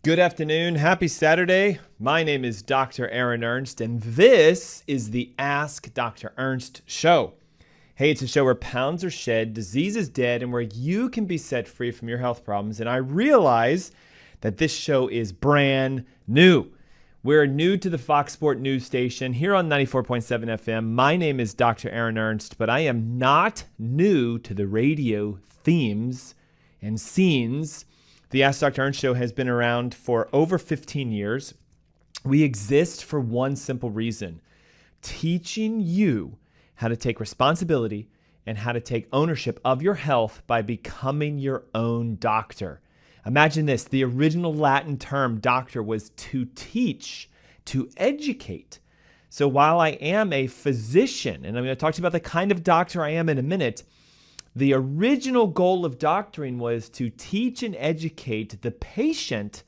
Good afternoon. Happy Saturday. My name is Dr. Ernst, and this is the Ask Dr. Ernst show. Hey, it's a show where pounds are shed, disease is dead, and where you can be set free from your health problems. And I realize that this show is brand new. We're new to the Fox Sport news station here on 94.7 FM. My name is Dr. Ernst, but I am not new to the radio themes and scenes. The Ask Dr. Ernst show has been around for over 15 years. We exist for one simple reason: teaching you how to take responsibility and how to take ownership of your health by becoming your own doctor. Imagine this: the original Latin term doctor was to teach, to educate. So while I am a physician, and I'm going to talk to you about the kind of doctor I am in a minute, the original goal of doctoring was to teach and educate the patient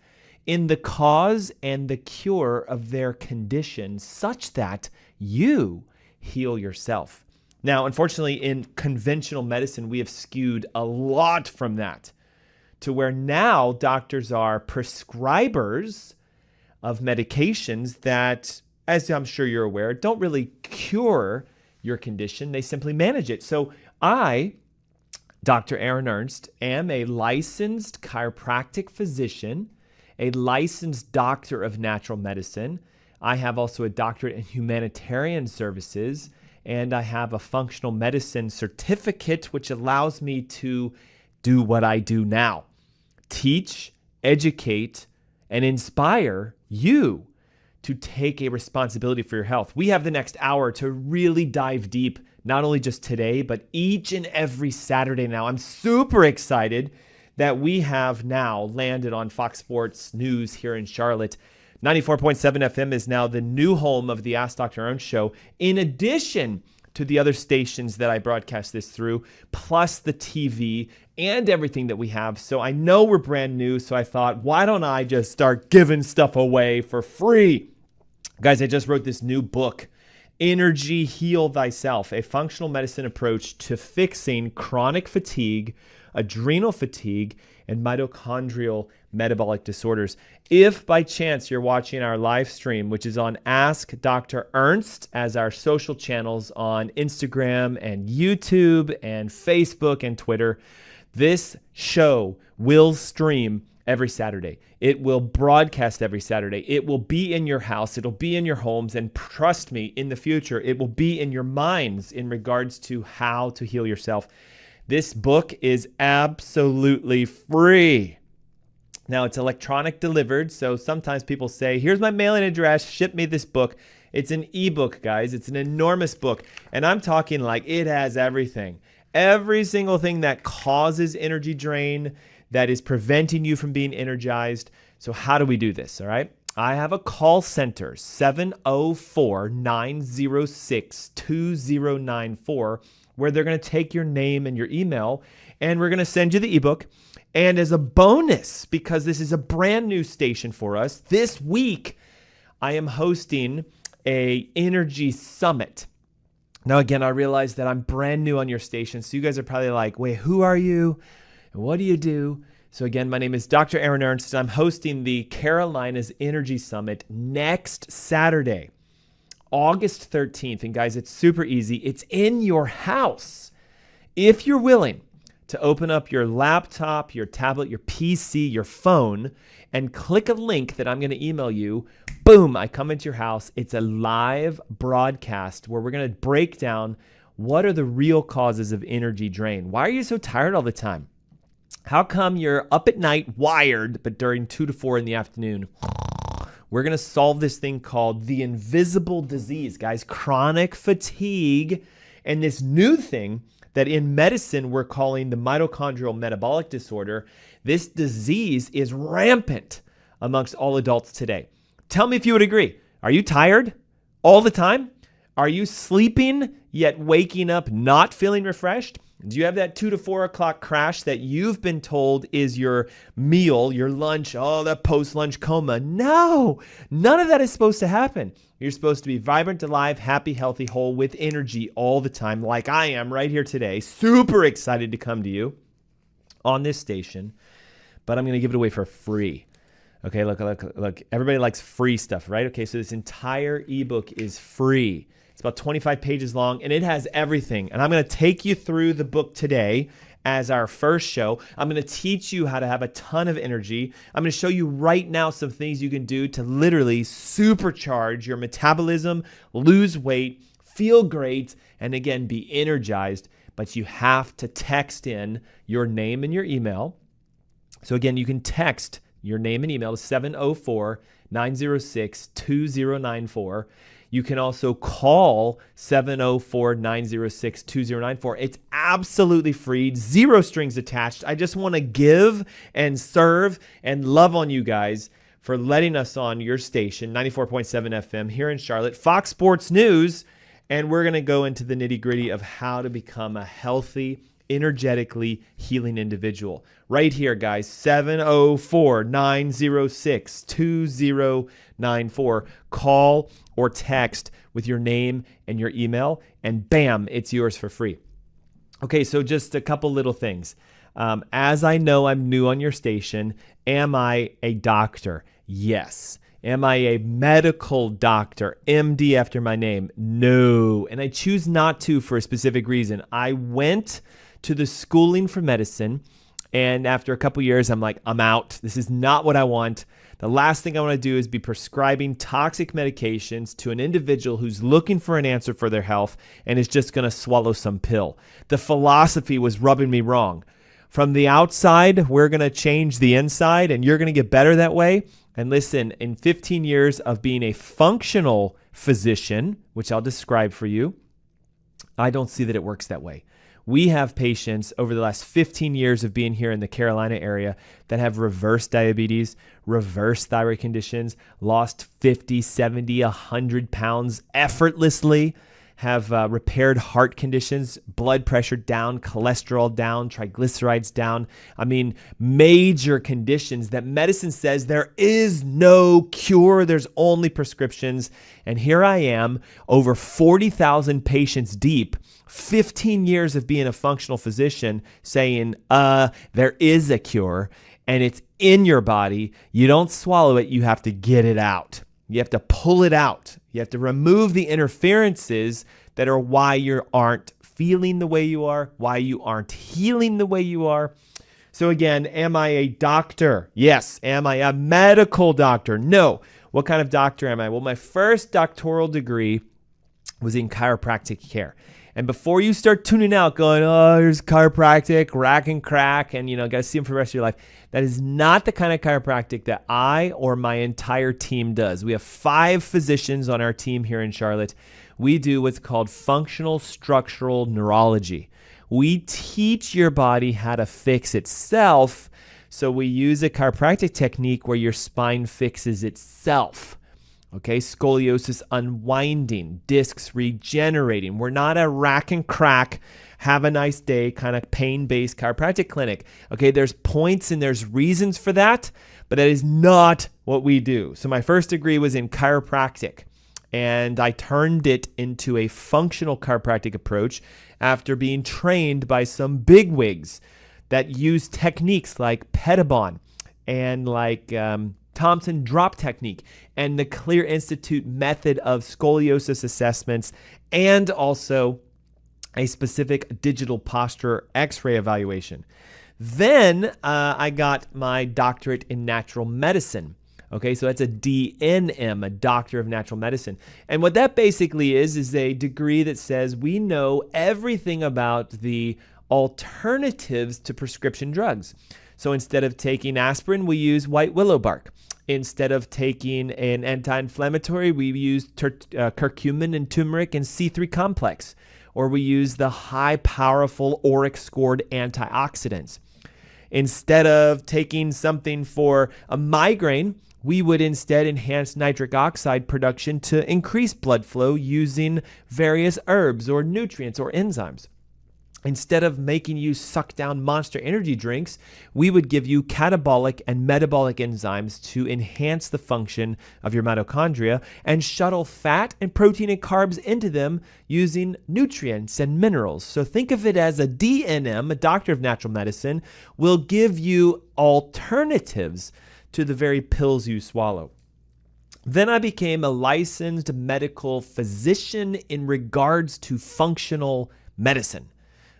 in the cause and the cure of their condition such that you heal yourself. Now, unfortunately, in conventional medicine, we have skewed a lot from that to where now doctors are prescribers of medications that, as I'm sure you're aware, don't really cure your condition. They simply manage it. So I, Dr. Ernst, am a licensed chiropractic physician, a licensed doctor of natural medicine. I have also a doctorate in humanitarian services, and I have a functional medicine certificate, which allows me to do what I do now: teach, educate, and inspire you to take a responsibility for your health. We have the next hour to really dive deep, not only just today, but each and every Saturday now. I'm super excited that we have now landed on Fox Sports News here in Charlotte. 94.7 FM is now the new home of the Ask Dr. Ernst show, in addition to the other stations that I broadcast this through, plus the TV and everything that we have. So I know we're brand new, so I thought, why don't I just start giving stuff away for free? Guys, I just wrote this new book, Energy Heal Thyself, a functional medicine approach to fixing chronic fatigue, adrenal fatigue, and mitochondrial metabolic disorders. If by chance you're watching our live stream, which is on Ask Dr. Ernst as our social channels on Instagram and YouTube and Facebook and Twitter, this show will stream every Saturday. It will broadcast every Saturday. It will be in your house. It'll be in your homes. And trust me, in the future, it will be in your minds in regards to how to heal yourself. This book is absolutely free. Now, it's electronic delivered. So sometimes people say, here's my mailing address, ship me this book. It's an ebook, guys. It's an enormous book. And I'm talking like it has everything. Every single thing that causes energy drain, that is preventing you from being energized. So how do we do this? All right. I have a call center, 704-906-2094, where they're going to take your name and your email, and we're going to send you the ebook. And as a bonus, because this is a brand new station for us, this week I am hosting a energy summit. Now, again, I realize that I'm brand new on your station, so you guys are probably like, wait, who are you? What do you do? So again, my name is Dr. Ernst, and I'm hosting the Carolinas Energy Summit next Saturday, August 13th. And guys, it's super easy. It's in your house. If you're willing to open up your laptop, your tablet, your PC, your phone, and click a link that I'm going to email you, boom, I come into your house. It's a live broadcast where we're going to break down what are the real causes of energy drain. Why are you so tired all the time? How come you're up at night wired, but during 2 to 4 in the afternoon? We're going to solve this thing called the invisible disease, guys, chronic fatigue, and this new thing that in medicine we're calling the mitochondrial metabolic disorder. This disease is rampant amongst all adults today. Tell me if you would agree. Are you tired all the time? Are you sleeping yet waking up not feeling refreshed? Do you have that 2 to 4 o'clock crash that you've been told is your meal, your lunch, that post-lunch coma? No, none of that is supposed to happen. You're supposed to be vibrant, alive, happy, healthy, whole, with energy all the time, like I am right here today. Super excited to come to you on this station, but I'm going to give it away for free. Okay, look. Everybody likes free stuff, right? Okay, so this entire ebook is free. It's about 25 pages long, and it has everything. And I'm going to take you through the book today as our first show. I'm going to teach you how to have a ton of energy. I'm going to show you right now some things you can do to literally supercharge your metabolism, lose weight, feel great, and again, be energized. But you have to text in your name and your email. So again, you can text your name and email to 704-906-2094. You can also call 704-906-2094. It's absolutely free, 0 strings attached. I just want to give and serve and love on you guys for letting us on your station, 94.7 FM here in Charlotte, Fox Sports News. And we're going to go into the nitty-gritty of how to become a healthy, energetically healing individual. Right here, guys, 704-906-2094. Call or text with your name and your email, and bam, it's yours for free. Okay, so just a couple little things. As I know I'm new on your station, am I a doctor? Yes. Am I a medical doctor, MD after my name? No. And I choose not to for a specific reason. I went to the schooling for medicine, and after a couple years, I'm like, I'm out. This is not what I want. The last thing I want to do is be prescribing toxic medications to an individual who's looking for an answer for their health and is just going to swallow some pill. The philosophy was rubbing me wrong. From the outside, we're going to change the inside, and you're going to get better that way. And listen, in 15 years of being a functional physician, which I'll describe for you, I don't see that it works that way. We have patients over the last 15 years of being here in the Carolina area that have reverse diabetes, reverse thyroid conditions, lost 50, 70, 100 pounds effortlessly, have repaired heart conditions, blood pressure down, cholesterol down, triglycerides down. I mean, major conditions that medicine says there is no cure. There's only prescriptions. And here I am, over 40,000 patients deep, 15 years of being a functional physician saying, there is a cure and it's in your body. You don't swallow it. You have to get it out. You have to pull it out. You have to remove the interferences that are why you aren't feeling the way you are, why you aren't healing the way you are. So again, am I a doctor? Yes. Am I a medical doctor? No. What kind of doctor am I? Well, my first doctoral degree was in chiropractic care. And before you start tuning out going, oh, here's chiropractic, rack and crack, and got to see them for the rest of your life. That is not the kind of chiropractic that I or my entire team does. We have 5 physicians on our team here in Charlotte. We do what's called functional structural neurology. We teach your body how to fix itself. So we use a chiropractic technique where your spine fixes itself. Okay, scoliosis unwinding, discs regenerating. We're not a rack and crack, have a nice day kind of pain-based chiropractic clinic. Okay, there's points and there's reasons for that, but that is not what we do. So my first degree was in chiropractic, and I turned it into a functional chiropractic approach after being trained by some bigwigs that use techniques like Metabolic and like Thompson drop technique and the Clear Institute method of scoliosis assessments, and also a specific digital posture x-ray evaluation. Then I got my doctorate in natural medicine. Okay, so that's a DNM, a Doctor of Natural Medicine. And what that basically is a degree that says we know everything about the alternatives to prescription drugs. So instead of taking aspirin, we use white willow bark. Instead of taking an anti-inflammatory, we use curcumin and turmeric and C3 complex. Or we use the high powerful auric scored antioxidants. Instead of taking something for a migraine, we would instead enhance nitric oxide production to increase blood flow using various herbs or nutrients or enzymes. Instead of making you suck down Monster energy drinks, we would give you catabolic and metabolic enzymes to enhance the function of your mitochondria and shuttle fat and protein and carbs into them using nutrients and minerals. So think of it as a DNM, a Doctor of Natural Medicine, will give you alternatives to the very pills you swallow. Then I became a licensed medical physician in regards to functional medicine.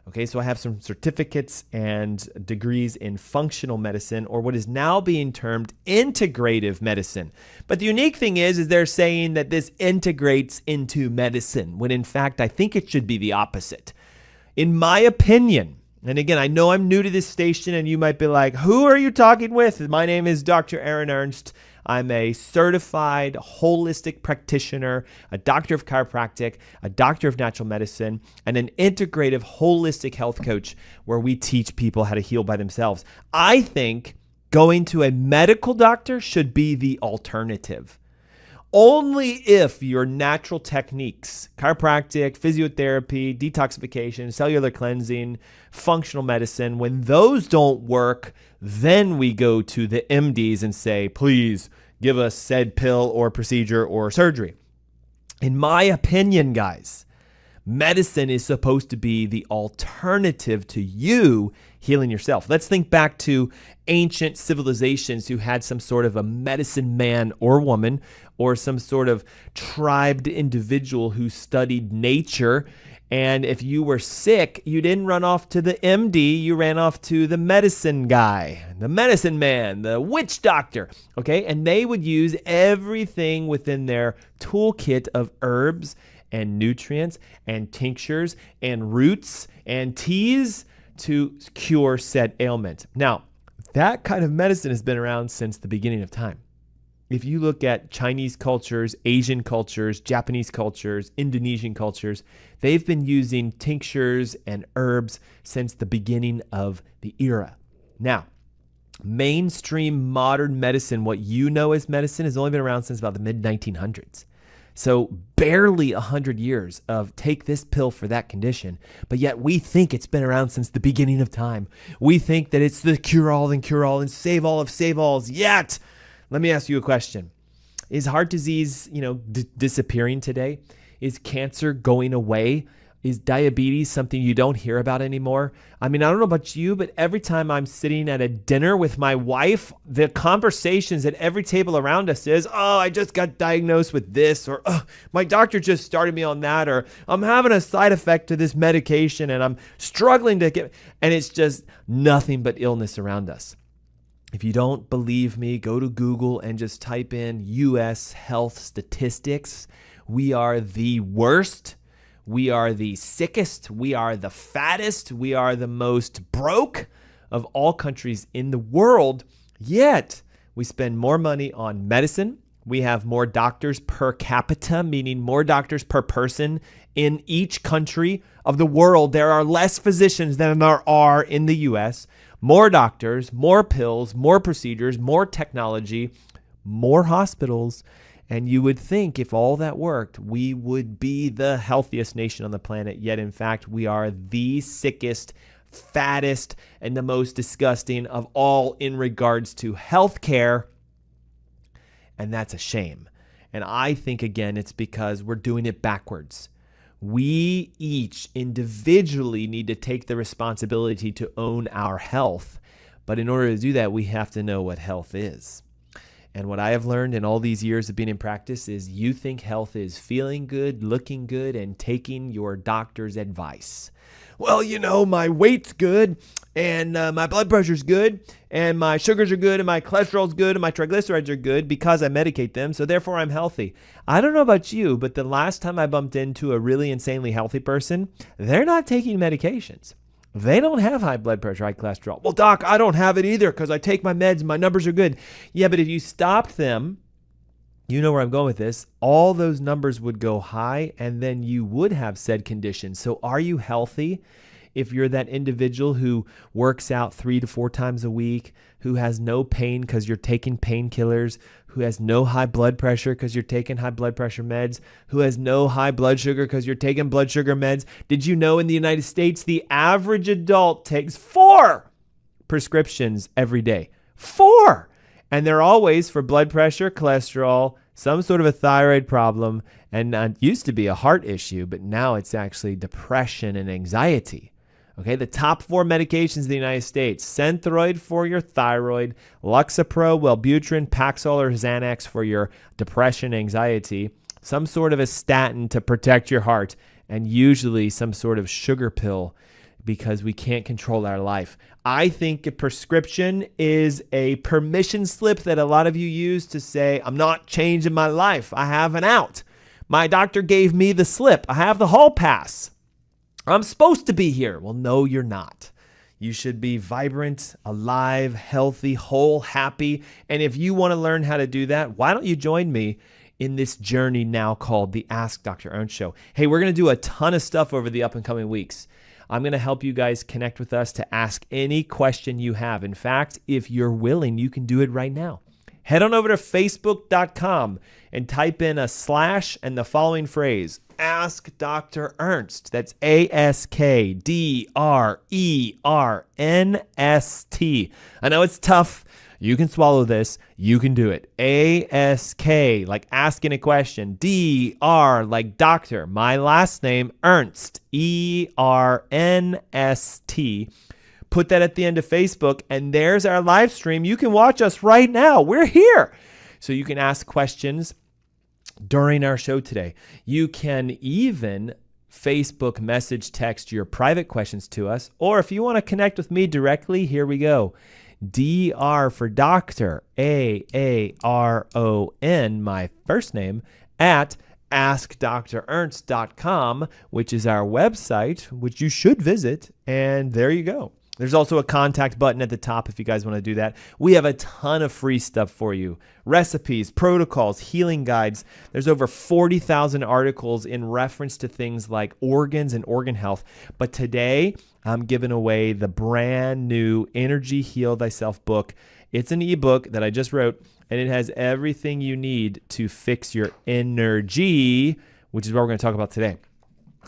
Okay, so I have some certificates and degrees in functional medicine, or what is now being termed integrative medicine. But the unique thing is they're saying that this integrates into medicine, when in fact, I think it should be the opposite. In my opinion, and again, I know I'm new to this station and you might be like, who are you talking with? My name is Dr. Ernst. I'm a certified holistic practitioner, a doctor of chiropractic, a doctor of natural medicine, and an integrative holistic health coach where we teach people how to heal by themselves. I think going to a medical doctor should be the alternative. Only if your natural techniques, chiropractic, physiotherapy, detoxification, cellular cleansing, functional medicine, when those don't work, then we go to the MDs and say, please give us said pill or procedure or surgery. In my opinion, guys, medicine is supposed to be the alternative to you healing yourself. Let's think back to ancient civilizations who had some sort of a medicine man or woman, or some sort of tribed individual who studied nature. And if you were sick, you didn't run off to the MD, you ran off to the medicine guy, the medicine man, the witch doctor, okay? And they would use everything within their toolkit of herbs and nutrients and tinctures and roots and teas to cure said ailment. Now, that kind of medicine has been around since the beginning of time. If you look at Chinese cultures, Asian cultures, Japanese cultures, Indonesian cultures, they've been using tinctures and herbs since the beginning of the era. Now, mainstream modern medicine, what you know as medicine, has only been around since about the mid-1900s. So barely 100 years of take this pill for that condition, but yet we think it's been around since the beginning of time. We think that it's the cure-all and save all of save-alls, yet let me ask you a question. Is heart disease, disappearing today? Is cancer going away? Is diabetes something you don't hear about anymore? I mean, I don't know about you, but every time I'm sitting at a dinner with my wife, the conversations at every table around us is, oh, I just got diagnosed with this, or oh, my doctor just started me on that, or I'm having a side effect to this medication and I'm struggling to get, and it's just nothing but illness around us. If you don't believe me, go to Google and just type in U.S. health statistics. We are the worst. We are the sickest. We are the fattest. We are the most broke of all countries in the world. Yet, we spend more money on medicine. We have more doctors per capita, meaning more doctors per person in each country of the world. There are less physicians than there are in the U.S., more doctors, more pills, more procedures, more technology, more hospitals. And you would think if all that worked, we would be the healthiest nation on the planet. Yet, in fact, we are the sickest, fattest, and the most disgusting of all in regards to healthcare. And that's a shame. And I think, again, it's because we're doing it backwards. We each individually need to take the responsibility to own our health. But in order to do that, we have to know what health is. And what I have learned in all these years of being in practice is you think health is feeling good, looking good, and taking your doctor's advice. Well, my weight's good, and my blood pressure's good, and my sugars are good, and my cholesterol's good, and my triglycerides are good because I medicate them, so therefore I'm healthy. I don't know about you, but the last time I bumped into a really insanely healthy person, they're not taking medications. They don't have high blood pressure, high cholesterol. Well, doc, I don't have it either because I take my meds and my numbers are good. Yeah, but if you stopped them, you know where I'm going with this, all those numbers would go high and then you would have said conditions. So are you healthy? If you're that individual who works out 3 to 4 times a week, who has no pain because you're taking painkillers, who has no high blood pressure because you're taking high blood pressure meds, who has no high blood sugar because you're taking blood sugar meds. Did you know in the United States, the average adult takes 4 prescriptions every day? 4! And they're always for blood pressure, cholesterol, some sort of a thyroid problem, and it used to be a heart issue, but now it's actually depression and anxiety. Okay, the top 4 medications in the United States: Synthroid for your thyroid, Lexapro, Wellbutrin, Paxil, or Xanax for your depression, anxiety, some sort of a statin to protect your heart, and usually some sort of sugar pill because we can't control our life. I think a prescription is a permission slip that a lot of you use to say, I'm not changing my life. I have an out. My doctor gave me the slip. I have the hall pass. I'm supposed to be here. Well, no, you're not. You should be vibrant, alive, healthy, whole, happy. And if you want to learn how to do that, why don't you join me in this journey now called the Ask Dr. Ernst Show? Hey, we're going to do a ton of stuff over the up and coming weeks. I'm going to help you guys connect with us to ask any question you have. In fact, if you're willing, you can do it right now. Head on over to facebook.com and type in a / and the following phrase, Ask Dr. Ernst. That's ASKDRERNST. I know it's tough. You can swallow this. You can do it. ASK, like asking a question. DR, like doctor. My last name, Ernst. ERNST. Put that at the end of Facebook, and there's our live stream. You can watch us right now. We're here. So you can ask questions during our show today. You can even Facebook message text your private questions to us. Or if you want to connect with me directly, here we go. DR for doctor, AARON, my first name, at askdrernst.com, which is our website, which you should visit. And there you go. There's also a contact button at the top if you guys want to do that. We have a ton of free stuff for you. Recipes, protocols, healing guides. There's over 40,000 articles in reference to things like organs and organ health. But today, I'm giving away the brand new Energy Heal Thyself book. It's an ebook that I just wrote, and it has everything you need to fix your energy, which is what we're going to talk about today.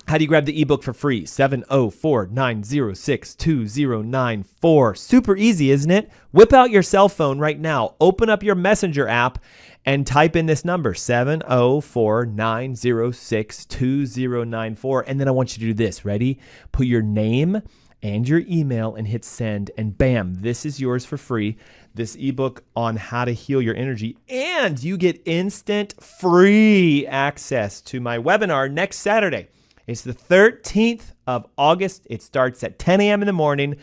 How do you grab the ebook for free? 704-906-2094. Super easy, isn't it? Whip out your cell phone right now. Open up your Messenger app and type in this number, 704-906-2094. And then I want you to do this. Ready? Put your name and your email and hit send. And bam, this is yours for free. This ebook on how to heal your energy. And you get instant free access to my webinar next Saturday. It's the 13th of August. It starts at 10 a.m. in the morning,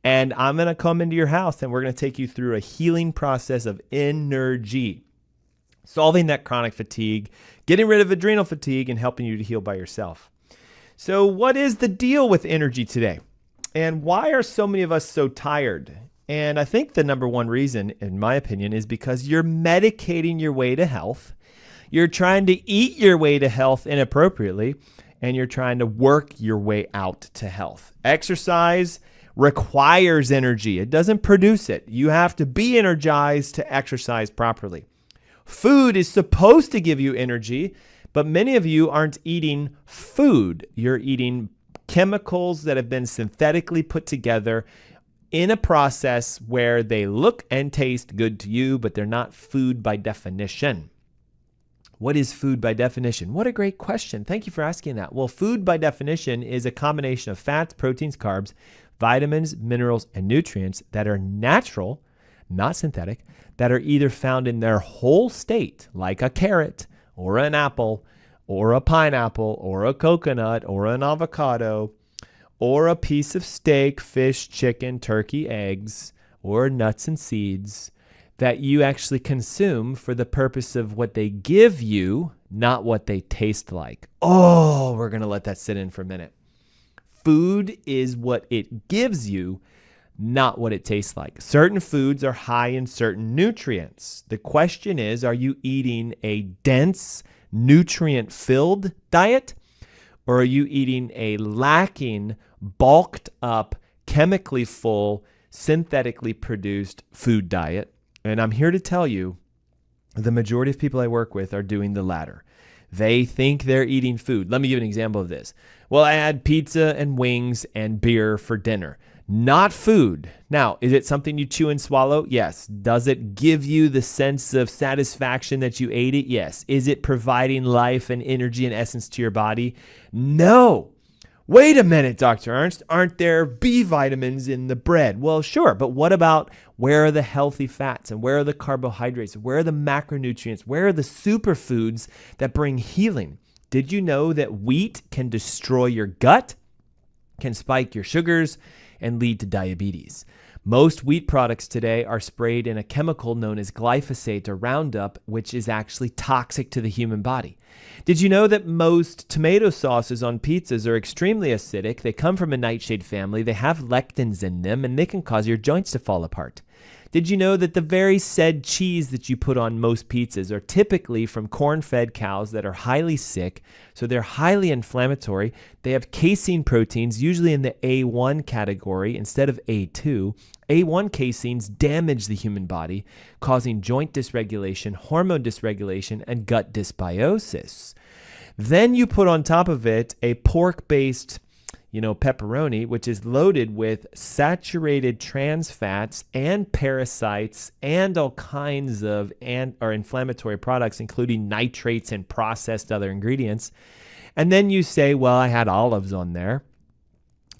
and I'm going to come into your house, and we're going to take you through a healing process of energy, solving that chronic fatigue, getting rid of adrenal fatigue, and helping you to heal by yourself. So what is the deal with energy today? And why are so many of us so tired? And I think the number one reason, in my opinion, is because you're medicating your way to health. You're trying to eat your way to health inappropriately, and you're trying to work your way out to health. Exercise requires energy. It doesn't produce it. You have to be energized to exercise properly. Food is supposed to give you energy, but many of you aren't eating food. You're eating chemicals that have been synthetically put together in a process where they look and taste good to you, but they're not food by definition. What is food by definition? What a great question. Thank you for asking that. Well, food by definition is a combination of fats, proteins, carbs, vitamins, minerals, and nutrients that are natural, not synthetic, that are either found in their whole state, like a carrot or an apple or a pineapple or a coconut or an avocado or a piece of steak, fish, chicken, turkey, eggs, or nuts and seeds, that you actually consume for the purpose of what they give you, not what they taste like. Oh, we're going to let that sit in for a minute. Food is what it gives you, not what it tastes like. Certain foods are high in certain nutrients. The question is, are you eating a dense, nutrient-filled diet, or are you eating a lacking, bulked up, chemically full, synthetically produced food diet? And I'm here to tell you, the majority of people I work with are doing the latter. They think they're eating food. Let me give an example of this. Well, I had pizza and wings and beer for dinner. Not food. Now, is it something you chew and swallow? Yes. Does it give you the sense of satisfaction that you ate it? Yes. Is it providing life and energy and essence to your body? No. Wait a minute, Dr. Ernst, aren't there B vitamins in the bread? Well, sure, but what about where are the healthy fats and where are the carbohydrates? Where are the macronutrients? Where are the superfoods that bring healing? Did you know that wheat can destroy your gut, can spike your sugars, and lead to diabetes? Most wheat products today are sprayed in a chemical known as glyphosate or Roundup, which is actually toxic to the human body. Did you know that most tomato sauces on pizzas are extremely acidic? They come from a nightshade family, they have lectins in them, and they can cause your joints to fall apart. Did you know that the very said cheese that you put on most pizzas are typically from corn-fed cows that are highly sick, so they're highly inflammatory? They have casein proteins, usually in the A1 category instead of A2. A1 caseins damage the human body, causing joint dysregulation, hormone dysregulation, and gut dysbiosis. Then you put on top of it a pork-based pepperoni, which is loaded with saturated trans fats and parasites and all kinds of inflammatory products, including nitrates and processed other ingredients. And then you say, well, I had olives on there.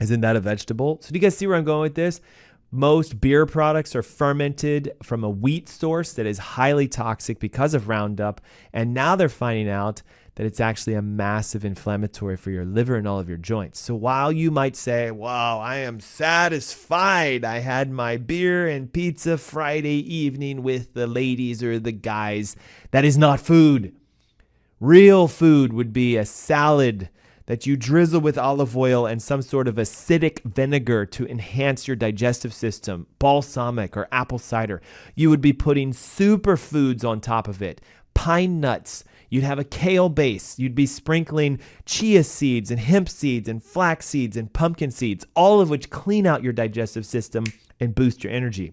Isn't that a vegetable? So do you guys see where I'm going with this? Most beer products are fermented from a wheat source that is highly toxic because of Roundup. And now they're finding out that it's actually a massive inflammatory for your liver and all of your joints. So while you might say, wow, I am satisfied, I had my beer and pizza Friday evening with the ladies or the guys, that is not food. Real food would be a salad that you drizzle with olive oil and some sort of acidic vinegar to enhance your digestive system, balsamic or apple cider. You would be putting superfoods on top of it, pine nuts. You'd have a kale base. You'd be sprinkling chia seeds and hemp seeds and flax seeds and pumpkin seeds, all of which clean out your digestive system and boost your energy.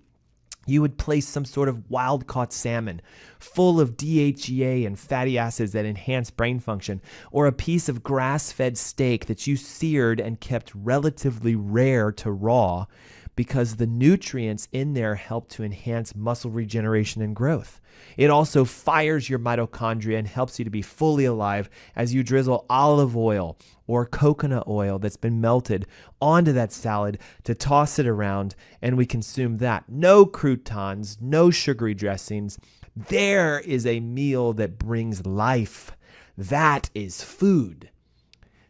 You would place some sort of wild-caught salmon full of DHEA and fatty acids that enhance brain function, or a piece of grass-fed steak that you seared and kept relatively rare to raw because the nutrients in there help to enhance muscle regeneration and growth. It also fires your mitochondria and helps you to be fully alive as you drizzle olive oil or coconut oil that's been melted onto that salad to toss it around, and we consume that. No croutons, no sugary dressings. There is a meal that brings life. That is food.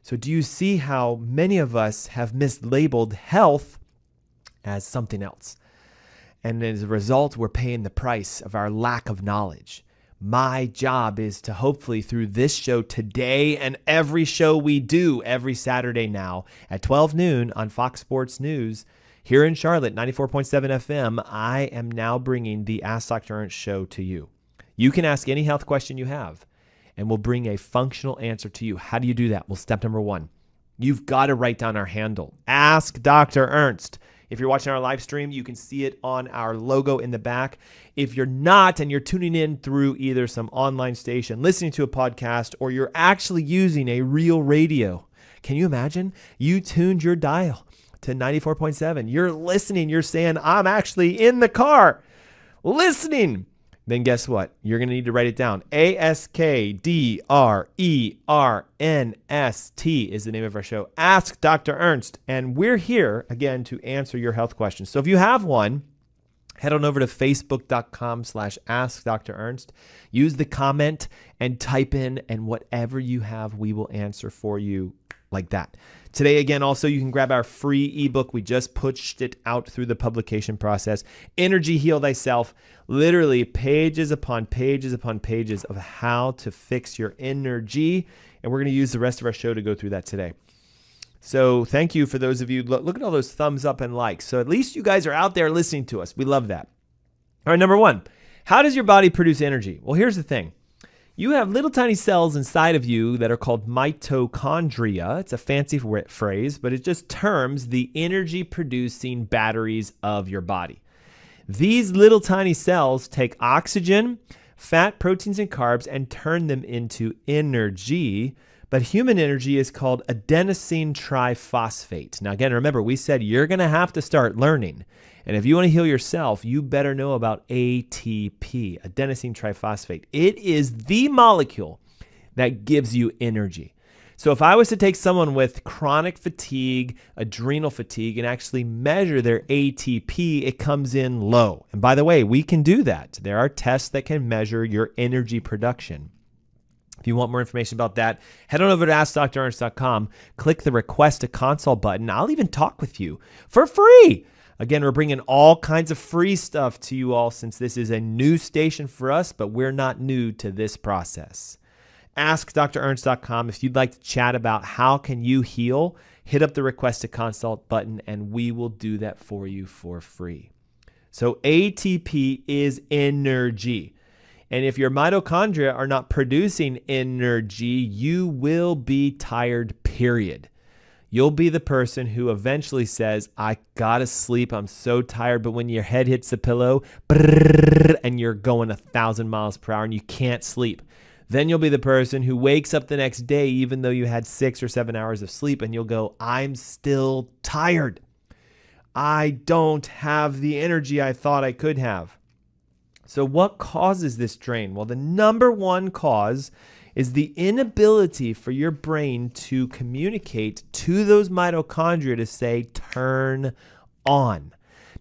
So do you see how many of us have mislabeled health as something else? And as a result, we're paying the price of our lack of knowledge. My job is to hopefully, through this show today and every show we do every Saturday now at 12 noon on Fox Sports News here in Charlotte, 94.7 FM, I am now bringing the Ask Dr. Ernst show to you. You can ask any health question you have, and we'll bring a functional answer to you. How do you do that? Well, step number one, you've got to write down our handle, Ask Dr. Ernst. If you're watching our live stream, you can see it on our logo in the back. If you're not, and you're tuning in through either some online station, listening to a podcast, or you're actually using a real radio, can you imagine? You tuned your dial to 94.7. You're listening. You're saying, I'm actually in the car listening. Then guess what? You're going to need to write it down. AskDrErnst is the name of our show. Ask Dr. Ernst. And we're here, again, to answer your health questions. So if you have one, head on over to facebook.com/AskDrErnst. Use the comment and type in, and whatever you have, we will answer for you like that. Today, again, also, you can grab our free ebook. We just pushed it out through the publication process. Energy Heal Thyself. Literally pages upon pages upon pages of how to fix your energy. And we're going to use the rest of our show to go through that today. So thank you for those of you. Look at all those thumbs up and likes. So at least you guys are out there listening to us. We love that. All right, number one, how does your body produce energy? Well, here's the thing. You have little tiny cells inside of you that are called mitochondria. It's a fancy phrase, but it just terms the energy producing batteries of your body. These little tiny cells take oxygen, fat, proteins, and carbs and turn them into energy. But human energy is called adenosine triphosphate. Now, again, remember, we said you're going to have to start learning. And if you want to heal yourself, you better know about ATP, adenosine triphosphate. It is the molecule that gives you energy. So if I was to take someone with chronic fatigue, adrenal fatigue, and actually measure their ATP, it comes in low. And by the way, we can do that. There are tests that can measure your energy production. If you want more information about that, head on over to AskDrErnst.com, click the Request a Consult button. I'll even talk with you for free. Again, we're bringing all kinds of free stuff to you all since this is a new station for us, but we're not new to this process. AskDrErnst.com. If you'd like to chat about how can you heal, hit up the Request a Consult button and we will do that for you for free. So ATP is energy. And if your mitochondria are not producing energy, you will be tired, period. You'll be the person who eventually says, I gotta sleep, I'm so tired, but when your head hits the pillow, and you're going 1,000 miles per hour and you can't sleep. Then you'll be the person who wakes up the next day, even though you had 6 or 7 hours of sleep, and you'll go, I'm still tired. I don't have the energy I thought I could have. So what causes this drain? Well, the number one cause is the inability for your brain to communicate to those mitochondria to say, turn on.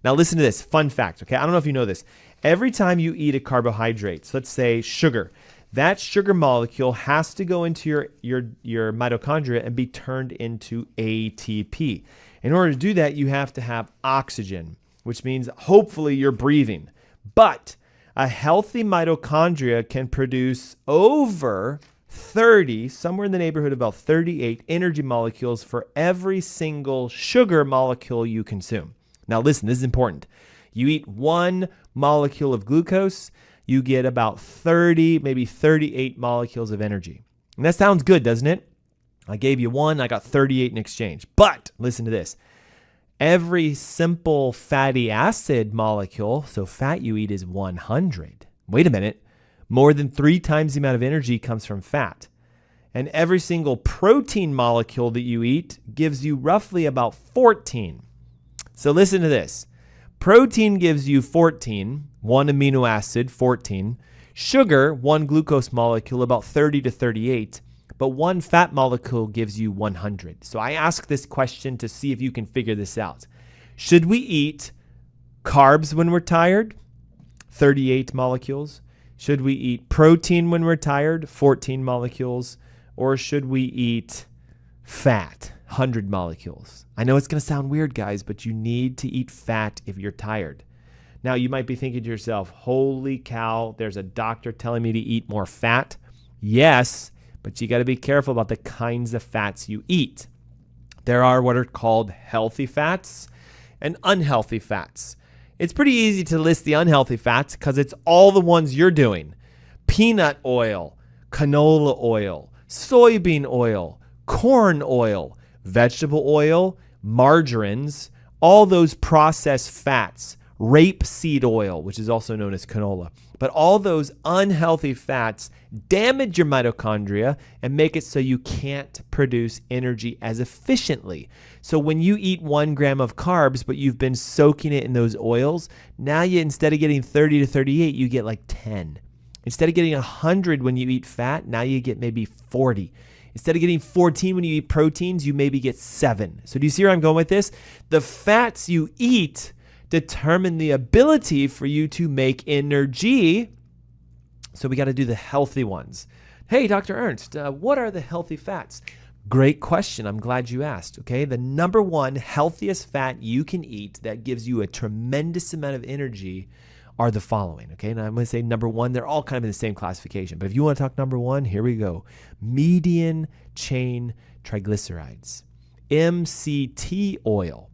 Now listen to this, fun fact, okay? I don't know if you know this. Every time you eat a carbohydrate, so let's say sugar, that sugar molecule has to go into your mitochondria and be turned into ATP. In order to do that, you have to have oxygen, which means hopefully you're breathing. But a healthy mitochondria can produce over 30, somewhere in the neighborhood of about 38 energy molecules for every single sugar molecule you consume. Now listen, this is important. You eat 1 molecule of glucose, you get about 30, maybe 38 molecules of energy. And that sounds good, doesn't it? I gave you 1, I got 38 in exchange. But listen to this. Every simple fatty acid molecule, so fat you eat, is 100. Wait a minute. More than 3 times the amount of energy comes from fat. And every single protein molecule that you eat gives you roughly about 14. So listen to this. Protein gives you 14, 1 amino acid, 14. Sugar, 1 glucose molecule, about 30 to 38. But 1 fat molecule gives you 100. So I ask this question to see if you can figure this out. Should we eat carbs when we're tired? 38 molecules. Should we eat protein when we're tired? 14 molecules. Or should we eat fat? 100 molecules. I know it's going to sound weird, guys, but you need to eat fat if you're tired. Now, you might be thinking to yourself, holy cow, there's a doctor telling me to eat more fat. Yes, but you got to be careful about the kinds of fats you eat. There are what are called healthy fats and unhealthy fats. It's pretty easy to list the unhealthy fats because it's all the ones you're doing. Peanut oil, canola oil, soybean oil, corn oil, vegetable oil, margarines, all those processed fats, rapeseed oil, which is also known as canola. But all those unhealthy fats damage your mitochondria and make it so you can't produce energy as efficiently. So when you eat 1 gram of carbs, but you've been soaking it in those oils, now you, instead of getting 30 to 38, you get like 10. Instead of getting 100 when you eat fat, now you get maybe 40. Instead of getting 14 when you eat proteins, you maybe get 7. So do you see where I'm going with this? The fats you eat determine the ability for you to make energy. So we got to do the healthy ones. Hey, Dr. Ernst, what are the healthy fats? Great question. I'm glad you asked. Okay. The number one healthiest fat you can eat that gives you a tremendous amount of energy are the following. Okay. Now I'm going to say number one, they're all kind of in the same classification, but if you want to talk number one, here we go. Medium chain triglycerides, MCT oil.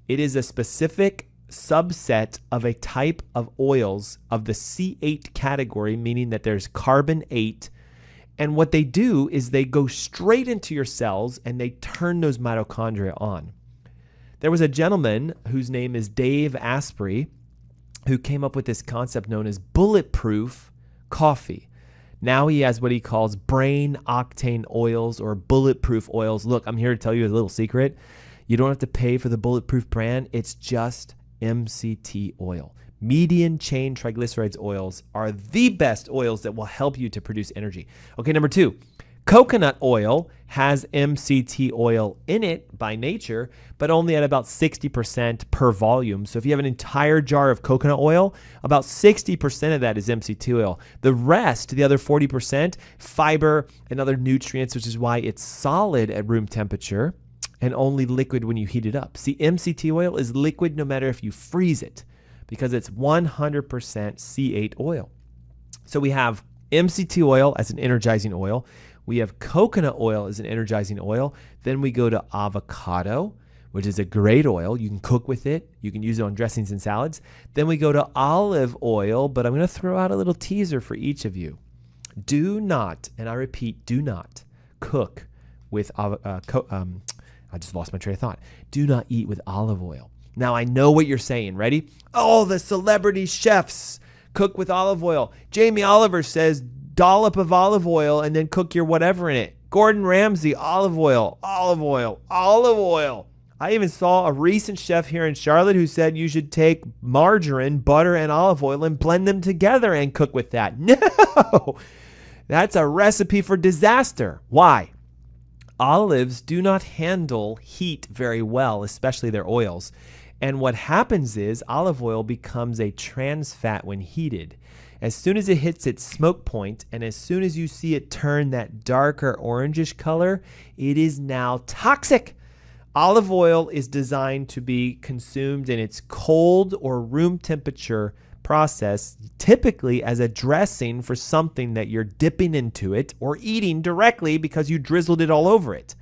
It is a specific subset of a type of oils of the C8 category, meaning that there's carbon 8. And what they do is they go straight into your cells and they turn those mitochondria on. There was a gentleman whose name is Dave Asprey who came up with this concept known as bulletproof coffee. Now he has what he calls brain octane oils or bulletproof oils. Look, I'm here to tell you a little secret. You don't have to pay for the bulletproof brand. It's just MCT oil. Medium chain triglycerides oils are the best oils that will help you to produce energy. Okay, number two, Coconut oil has MCT oil in it by nature, but only at about 60% per volume. So if you have an entire jar of coconut oil, about 60% of that is MCT oil. The rest, the other 40%, fiber and other nutrients, which is why it's solid at room temperature and only liquid when you heat it up. See, MCT oil is liquid no matter if you freeze it because it's 100% C8 oil. So we have MCT oil as an energizing oil. We have coconut oil as an energizing oil. Then we go to avocado, which is a great oil. You can cook with it. You can use it on dressings and salads. Then we go to olive oil, but I'm going to throw out a little teaser for each of you. Do not, and I repeat, do not cook with, I just lost my train of thought. Do not eat with olive oil. Now, I know what you're saying. Ready? Oh, the celebrity chefs cook with olive oil. Jamie Oliver says, dollop of olive oil and then cook your whatever in it. Gordon Ramsay, olive oil, olive oil, olive oil. I even saw a recent chef here in Charlotte who said you should take margarine, butter, and olive oil and blend them together and cook with that. No, that's a recipe for disaster. Why? Olives do not handle heat very well, especially their oils. And what happens is olive oil becomes a trans fat when heated. As soon as it hits its smoke point, and as soon as you see it turn that darker orangish color, it is now toxic. Olive oil is designed to be consumed in its cold or room temperature process, typically as a dressing for something that you're dipping into it or eating directly because you drizzled it all over it.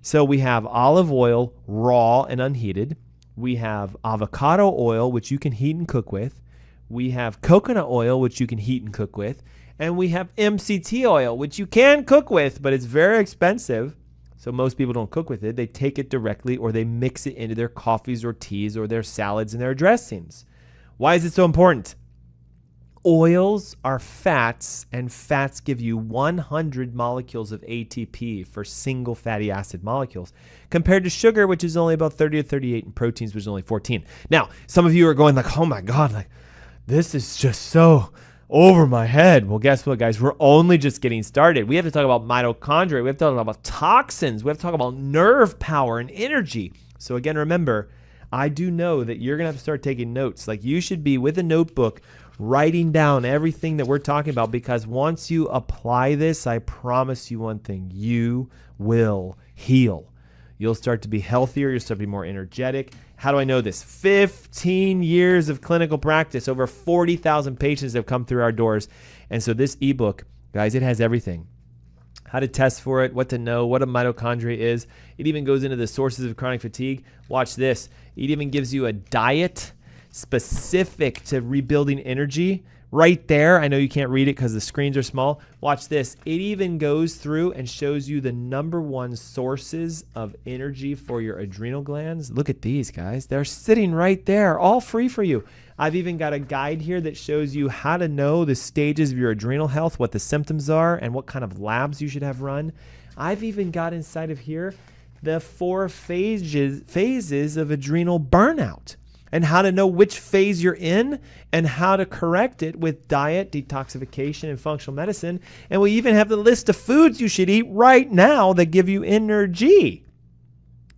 So we have olive oil, raw and unheated. We have avocado oil, which you can heat and cook with. We have coconut oil, which you can heat and cook with. And we have MCT oil, which you can cook with, but it's very expensive. So most people don't cook with it. They take it directly or they mix it into their coffees or teas or their salads and their dressings. Why is it so important? Oils are fats, and fats give you 100 molecules of ATP for single fatty acid molecules, compared to sugar, which is only about 30 to 38, and proteins, which is only 14. Now, some of you are going like, oh my God, like, this is just so over my head. Well, guess what, guys? We're only just getting started. We have to talk about mitochondria. We have to talk about toxins. We have to talk about nerve power and energy. So again, remember, I do know that you're going to have to start taking notes. Like, you should be with a notebook writing down everything that we're talking about, because once you apply this, I promise you one thing, you will heal. You'll start to be healthier. You'll start to be more energetic. How do I know this? 15 years of clinical practice. Over 40,000 patients have come through our doors. And so this ebook, guys, it has everything. How to test for it, what to know, what a mitochondria is. It even goes into the sources of chronic fatigue. Watch this. It even gives you a diet specific to rebuilding energy. Right there, I know you can't read it because the screens are small. Watch this. It even goes through and shows you the #1 sources of energy for your adrenal glands. Look at these, guys. They're sitting right there, all free for you. I've even got a guide here that shows you how to know the stages of your adrenal health, what the symptoms are, and what kind of labs you should have run. I've even got inside of here the 4 phases of adrenal burnout, and how to know which phase you're in and how to correct it with diet, detoxification, and functional medicine. And we even have the list of foods you should eat right now that give you energy.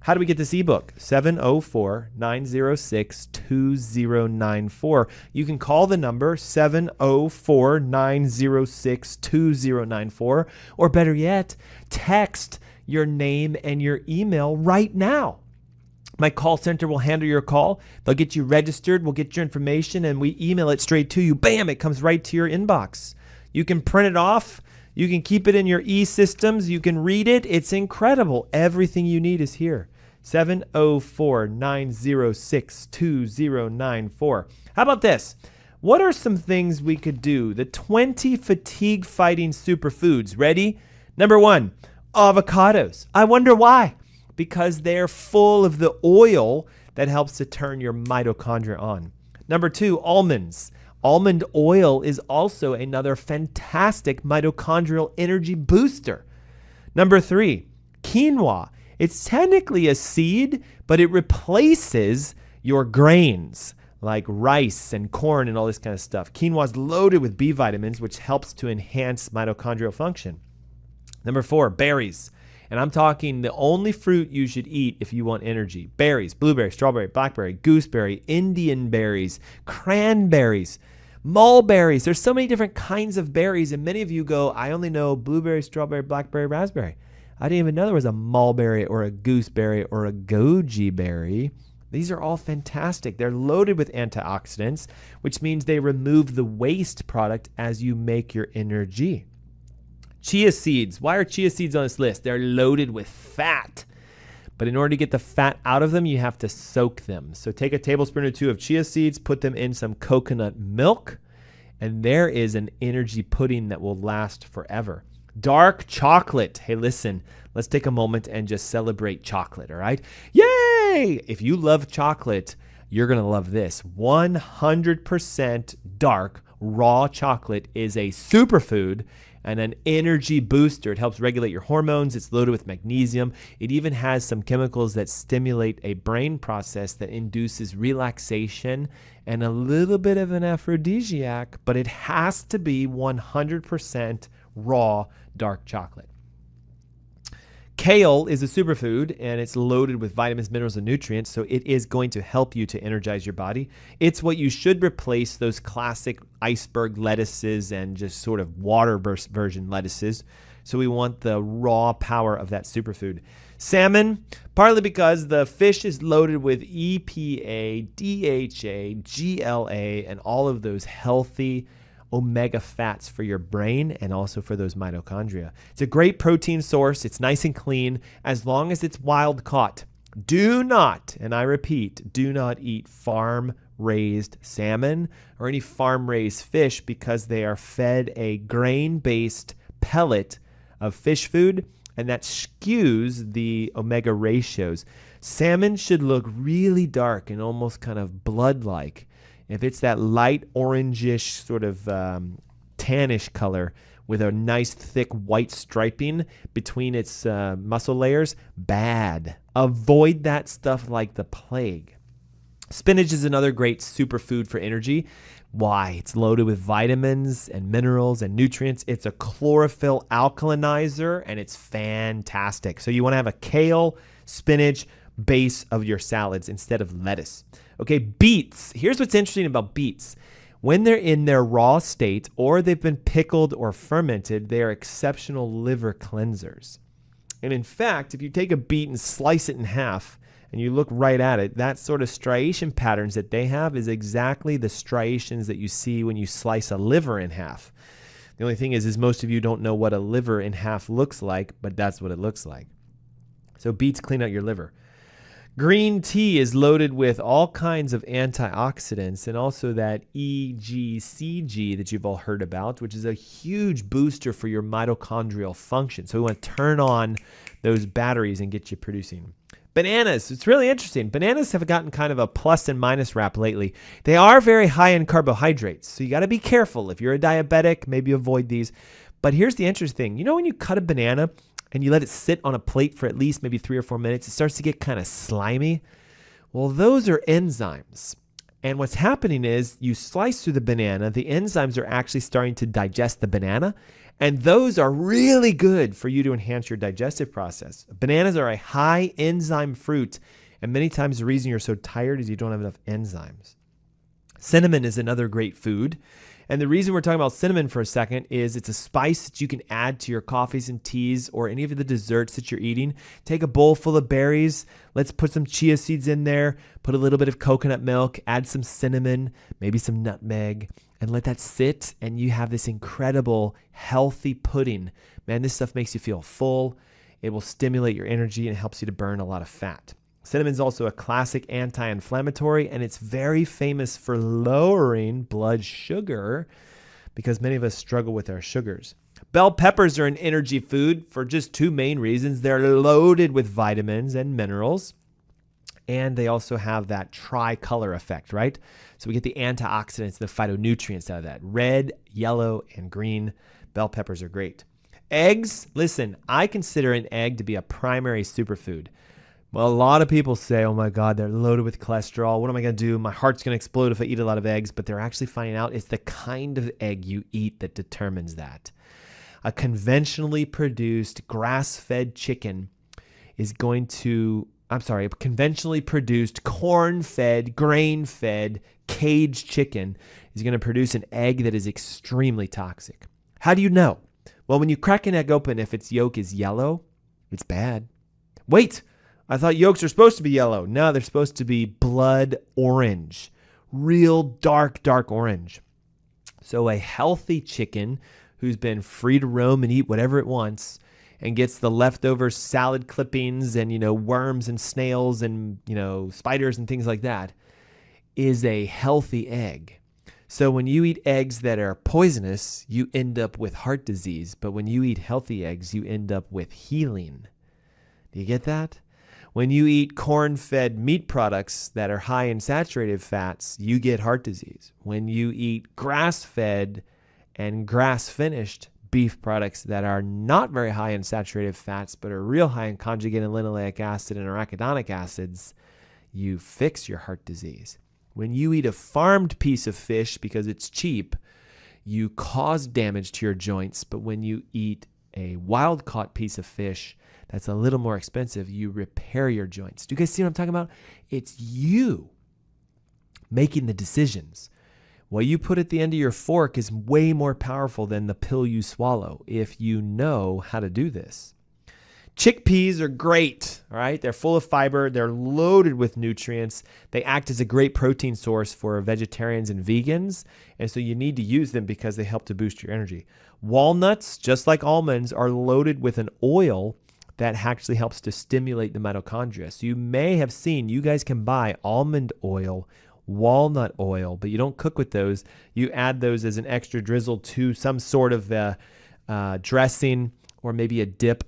How do we get this ebook? 704-906-2094. You can call the number 704-906-2094, or better yet, text your name and your email right now. My call center will handle your call. They'll get you registered. We'll get your information, and we email it straight to you. Bam, it comes right to your inbox. You can print it off. You can keep it in your e-systems. You can read it. It's incredible. Everything you need is here. 704-906-2094. How about this? What are some things we could do? The 20 fatigue-fighting superfoods. Ready? Number 1, avocados. I wonder why. Because they're full of the oil that helps to turn your mitochondria on. Number 2, almonds. Almond oil is also another fantastic mitochondrial energy booster. Number 3, quinoa. It's technically a seed, but it replaces your grains like rice and corn and all this kind of stuff. Quinoa is loaded with B vitamins, which helps to enhance mitochondrial function. Number 4, berries. And I'm talking the only fruit you should eat if you want energy. Berries, blueberry, strawberry, blackberry, gooseberry, Indian berries, cranberries, mulberries. There's so many different kinds of berries. And many of you go, I only know blueberry, strawberry, blackberry, raspberry. I didn't even know there was a mulberry or a gooseberry or a goji berry. These are all fantastic. They're loaded with antioxidants, which means they remove the waste product as you make your energy. Chia seeds. Why are chia seeds on this list? They're loaded with fat. But in order to get the fat out of them, you have to soak them. So take a tablespoon or 2 of chia seeds, put them in some coconut milk, and there is an energy pudding that will last forever. Dark chocolate. Hey, listen, let's take a moment and just celebrate chocolate, all right? Yay! If you love chocolate, you're going to love this. 100% dark raw chocolate is a superfood and an energy booster. It helps regulate your hormones. It's loaded with magnesium. It even has some chemicals that stimulate a brain process that induces relaxation and a little bit of an aphrodisiac, but it has to be 100% raw dark chocolate. Kale is a superfood, and it's loaded with vitamins, minerals, and nutrients, so it is going to help you to energize your body. It's what you should replace those classic iceberg lettuces and just sort of water version lettuces. So we want the raw power of that superfood. Salmon, partly because the fish is loaded with EPA, DHA, GLA, and all of those healthy omega fats for your brain and also for those mitochondria. It's a great protein source. It's nice and clean as long as it's wild caught. Do not, and I repeat, do not eat farm-raised salmon or any farm-raised fish because they are fed a grain-based pellet of fish food, and that skews the omega ratios. Salmon should look really dark and almost kind of blood-like. If it's that light orangish sort of tannish color with a nice thick white striping between its muscle layers, bad. Avoid that stuff like the plague. Spinach is another great superfood for energy. Why? It's loaded with vitamins and minerals and nutrients. It's a chlorophyll alkalinizer, and it's fantastic. So you want to have a kale, spinach base of your salads instead of lettuce. Okay, beets. Here's what's interesting about beets. When they're in their raw state or they've been pickled or fermented, they are exceptional liver cleansers. And in fact, if you take a beet and slice it in half and you look right at it, that sort of striation patterns that they have is exactly the striations that you see when you slice a liver in half. The only thing is most of you don't know what a liver in half looks like, but that's what it looks like. So beets clean out your liver. Green tea is loaded with all kinds of antioxidants and also that EGCG that you've all heard about, which is a huge booster for your mitochondrial function. So we want to turn on those batteries and get you producing. Bananas. It's really interesting. Bananas have gotten kind of a plus and minus rap lately. They are very high in carbohydrates, so you got to be careful. If you're a diabetic, maybe avoid these. But here's the interesting thing. You know when you cut a banana and you let it sit on a plate for at least maybe 3 or 4 minutes, it starts to get kind of slimy. Well, those are enzymes. And what's happening is you slice through the banana, the enzymes are actually starting to digest the banana, and those are really good for you to enhance your digestive process. Bananas are a high enzyme fruit, and many times the reason you're so tired is you don't have enough enzymes. Cinnamon is another great food. And the reason we're talking about cinnamon for a second is it's a spice that you can add to your coffees and teas or any of the desserts that you're eating. Take a bowl full of berries. Let's put some chia seeds in there. Put a little bit of coconut milk. Add some cinnamon, maybe some nutmeg, and let that sit. And you have this incredible, healthy pudding. Man, this stuff makes you feel full. It will stimulate your energy and helps you to burn a lot of fat. Cinnamon is also a classic anti-inflammatory, and it's very famous for lowering blood sugar because many of us struggle with our sugars. Bell peppers are an energy food for just 2 main reasons. They're loaded with vitamins and minerals, and they also have that tricolor effect, right? So we get the antioxidants, the phytonutrients out of that. Red, yellow, and green. Bell peppers are great. Eggs, listen, I consider an egg to be a primary superfood. Well, a lot of people say, oh my God, they're loaded with cholesterol. What am I going to do? My heart's going to explode if I eat a lot of eggs. But they're actually finding out it's the kind of egg you eat that determines that. A conventionally produced grass-fed chicken is going to, a conventionally produced corn-fed, grain-fed, caged chicken is going to produce an egg that is extremely toxic. How do you know? Well, when you crack an egg open, if its yolk is yellow, it's bad. Wait, I thought yolks are supposed to be yellow. No, they're supposed to be blood orange, real dark, dark orange. So a healthy chicken who's been free to roam and eat whatever it wants and gets the leftover salad clippings and, worms and snails and, spiders and things like that is a healthy egg. So when you eat eggs that are poisonous, you end up with heart disease. But when you eat healthy eggs, you end up with healing. Do you get that? When you eat corn-fed meat products that are high in saturated fats, you get heart disease. When you eat grass-fed and grass-finished beef products that are not very high in saturated fats, but are real high in conjugated linoleic acid and arachidonic acids, you fix your heart disease. When you eat a farmed piece of fish because it's cheap, you cause damage to your joints. But when you eat a wild-caught piece of fish that's a little more expensive, you repair your joints. Do you guys see what I'm talking about? It's you making the decisions. What you put at the end of your fork is way more powerful than the pill you swallow if you know how to do this. Chickpeas are great, all right? They're full of fiber. They're loaded with nutrients. They act as a great protein source for vegetarians and vegans, and so you need to use them because they help to boost your energy. Walnuts, just like almonds, are loaded with an oil that actually helps to stimulate the mitochondria. So you may have seen, you guys can buy almond oil, walnut oil, but you don't cook with those. You add those as an extra drizzle to some sort of dressing or maybe a dip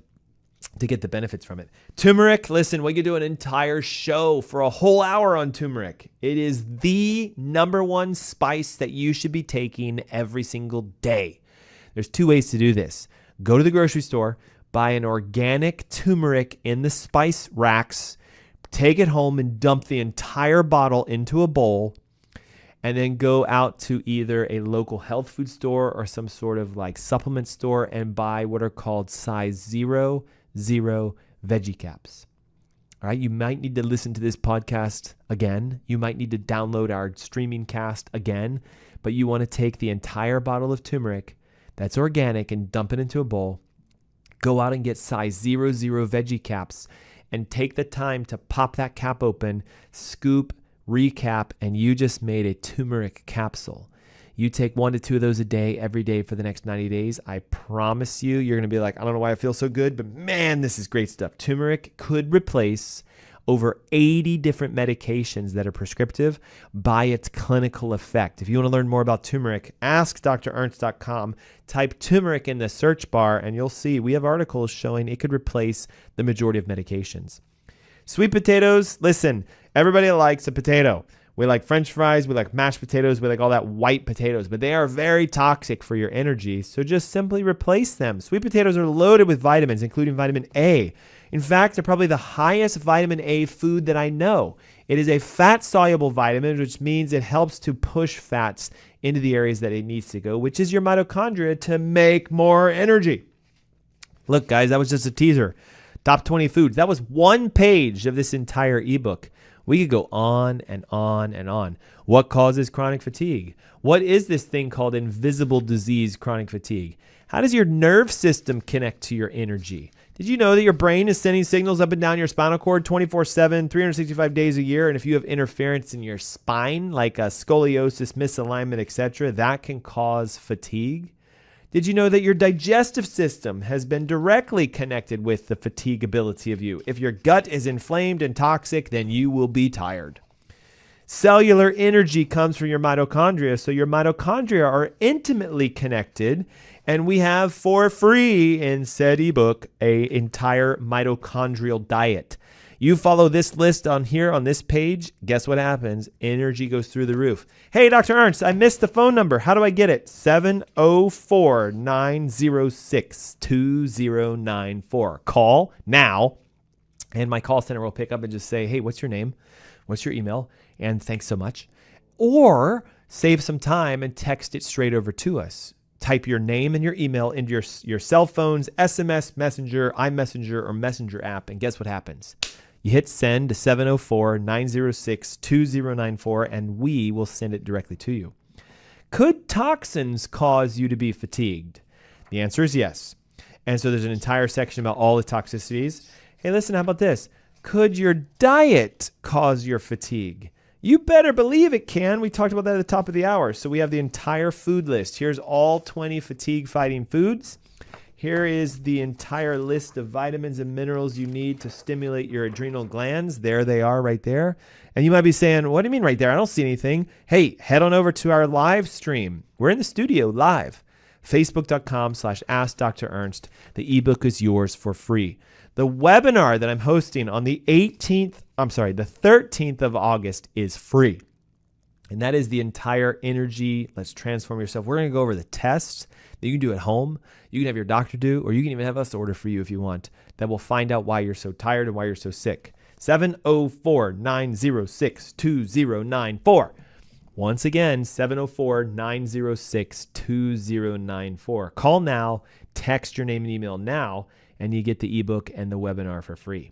to get the benefits from it. Turmeric, listen, we could do an entire show for a whole hour on turmeric. It is the number one spice that you should be taking every single day. There's two ways to do this. Go to the grocery store, buy an organic turmeric in the spice racks, take it home and dump the entire bottle into a bowl, and then go out to either a local health food store or some sort of like supplement store and buy what are called size 0 veggie caps. All right, you might need to listen to this podcast again. You might need to download our streaming cast again, but you want to take the entire bottle of turmeric that's organic and dump it into a bowl. Go out and get size 0 veggie caps and take the time to pop that cap open, scoop, recap, and you just made a turmeric capsule. You take 1 to 2 of those a day, every day for the next 90 days. I promise you, you're going to be like, I don't know why I feel so good, but man, this is great stuff. Turmeric could replace over 80 different medications that are prescriptive by its clinical effect. If you want to learn more about turmeric, ask drernst.com, type turmeric in the search bar, and you'll see we have articles showing it could replace the majority of medications. Sweet potatoes, listen, everybody likes a potato. We like French fries, we like mashed potatoes, we like all that white potatoes, but they are very toxic for your energy, so just simply replace them. Sweet potatoes are loaded with vitamins, including vitamin A. In fact, they're probably the highest vitamin A food that I know. It is a fat-soluble vitamin, which means it helps to push fats into the areas that it needs to go, which is your mitochondria, to make more energy. Look, guys, that was just a teaser. Top 20 foods. That was one page of this entire ebook. We could go on and on and on. What causes chronic fatigue? What is this thing called invisible disease, chronic fatigue? How does your nerve system connect to your energy? Did you know that your brain is sending signals up and down your spinal cord 24/7, 365 days a year? And if you have interference in your spine, like a scoliosis, misalignment, etc., that can cause fatigue. Did you know that your digestive system has been directly connected with the fatigability of you? If your gut is inflamed and toxic, then you will be tired. Cellular energy comes from your mitochondria, so your mitochondria are intimately connected, and we have for free in said ebook an entire mitochondrial diet. You follow this list on here on this page, guess what happens? Energy goes through the roof. Hey, Dr. Ernst, I missed the phone number. How do I get it? 704-906-2094. Call now, and my call center will pick up and just say, hey, what's your name? What's your email? And thanks so much. Or save some time and text it straight over to us. type your name and your email into your cell phone's SMS, Messenger, iMessenger, or Messenger app, and guess what happens? You hit send to 704-906-2094, and we will send it directly to you. Could toxins cause you to be fatigued? The answer is yes. And so there's an entire section about all the toxicities. Hey, listen, how about this? Could your diet cause your fatigue? You better believe it can. We talked about that at the top of the hour. So we have the entire food list. Here's all 20 fatigue-fighting foods. Here is the entire list of vitamins and minerals you need to stimulate your adrenal glands. There they are right there. And you might be saying, what do you mean right there? I don't see anything. Hey, head on over to our live stream. We're in the studio live. Facebook.com/AskDrErnst. The ebook is yours for free. The webinar that I'm hosting on the 13th of August is free. And that is the entire energy. Let's transform yourself. We're going to go over the tests that you can do at home. You can have your doctor do, or you can even have us order for you if you want. That will find out why you're so tired and why you're so sick. 704-906-2094. Once again, 704-906-2094. Call now, text your name and email now, and you get the ebook and the webinar for free.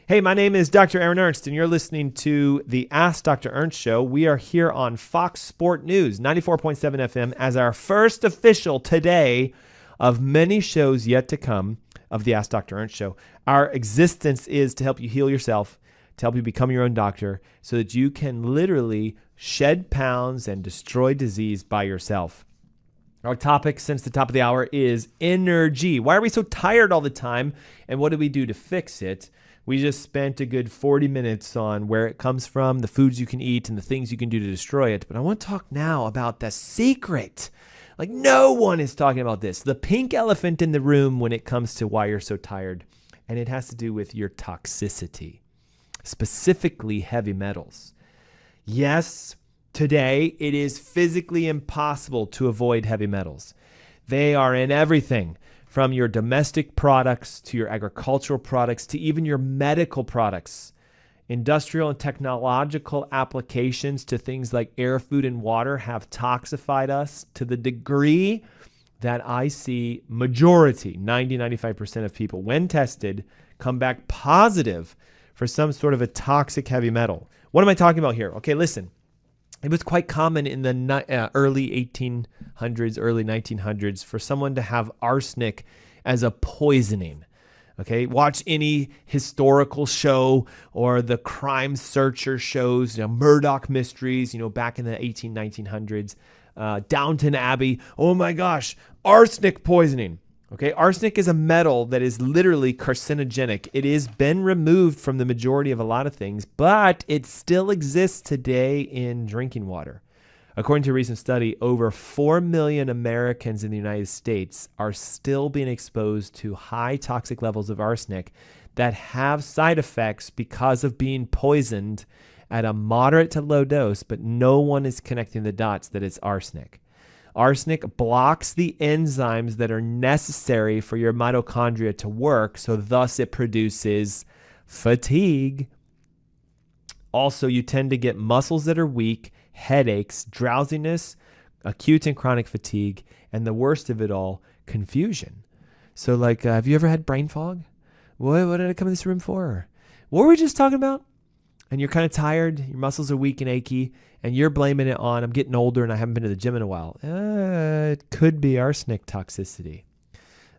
Hey, my name is Dr. Aaron Ernst, and you're listening to the Ask Dr. Ernst Show. We are here on Fox Sport News, 94.7 FM, as our first official today of many shows yet to come of the Ask Dr. Ernst Show. Our existence is to help you heal yourself, to help you become your own doctor, so that you can literally shed pounds and destroy disease by yourself. Our topic since the top of the hour is energy. Why are we so tired all the time, and what do we do to fix it? We just spent a good 40 minutes on where it comes from, the foods you can eat, and the things you can do to destroy it. But I want to talk now about the secret. Like, no one is talking about this. The pink elephant in the room when it comes to why you're so tired. And it has to do with your toxicity, specifically heavy metals. Yes, today it is physically impossible to avoid heavy metals. They are in everything, from your domestic products to your agricultural products to even your medical products. Industrial and technological applications to things like air, food, and water have toxified us to the degree that I see majority, 90-95% of people, when tested, come back positive for some sort of a toxic heavy metal. What am I talking about here? Okay, listen. It was quite common in the early 1800s, early 1900s for someone to have arsenic as a poisoning. Okay, watch any historical show or the crime searcher shows, Murdoch mysteries, back in the 1900s, Downton Abbey. Oh my gosh, arsenic poisoning. Okay, arsenic is a metal that is literally carcinogenic. It has been removed from the majority of a lot of things, but it still exists today in drinking water. According to a recent study, over 4 million Americans in the United States are still being exposed to high toxic levels of arsenic that have side effects because of being poisoned at a moderate to low dose, but no one is connecting the dots that it's arsenic. Arsenic blocks the enzymes that are necessary for your mitochondria to work, so thus it produces fatigue. Also, you tend to get muscles that are weak, headaches, drowsiness, acute and chronic fatigue, and the worst of it all, confusion. So have you ever had brain fog? What did I come in this room for? What were we just talking about? And you're kind of tired, your muscles are weak and achy, and you're blaming it on, I'm getting older and I haven't been to the gym in a while. It could be arsenic toxicity.